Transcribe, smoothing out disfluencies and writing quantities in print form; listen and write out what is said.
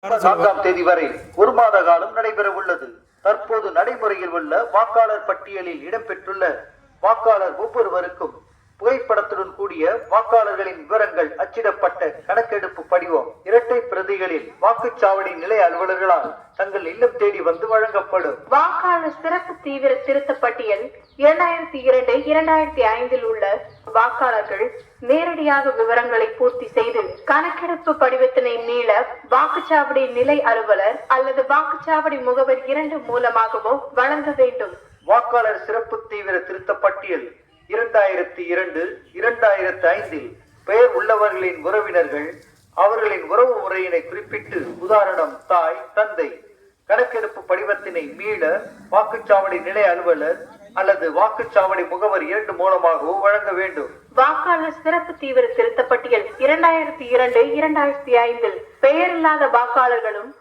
4ஆம் தேதி வரை ஒரு மாத காலம் நடைபெற உள்ளது. தற்போது நடைமுறையில் உள்ள வாக்காளர் பட்டியலில் இடம்பெற்றுள்ள வாக்காளர் ஒவ்வொருவருக்கும் புகைப்படத்துடன் கூடிய வாக்காளர்களின் விவரங்கள் அச்சிடப்பட்ட கணக்கெடுப்பு படிவம் இரட்டை பிரதிகளில் வாக்குச்சாவடி நிலைய அலுவலர்களால் தங்கள் இல்லம் தேடி வந்து வழங்கப்படும். வாக்காளர் சிறப்பு தீவிர திருத்த பட்டியல் 2002-2005 உள்ள வாக்காளர்கள் நேரடியாக விவரங்களை பூர்த்தி செய்து கணக்கெடுப்பு படிவத்தினை மீள வாக்குச்சாவடி நிலை அலுவலர் அல்லது வாக்குச்சாவடி முகவர் 2 மூலமாகவோ வழங்க வேண்டும். வாக்காளர் சிறப்பு தீவிர திருத்த பட்டியல் 2002-2005 பெயர் உள்ளவர்களின் உறவினர்கள் அவர்களின் உறவு முறையினை குறிப்பிட்டு, உதாரணம் தாய் தந்தை, கணக்கெடுப்பு படிவத்தினை மீள வாக்குச்சாவடி நிலை அலுவலர் அல்லது வாக்குச்சாவடி முகவர் 2 மூலமாகவோ வழங்க வேண்டும். வாக்காளர் சிறப்பு தீவிர திருத்த பட்டியல் 2002-2005 பெயர் இல்லாத வாக்காளர்களும்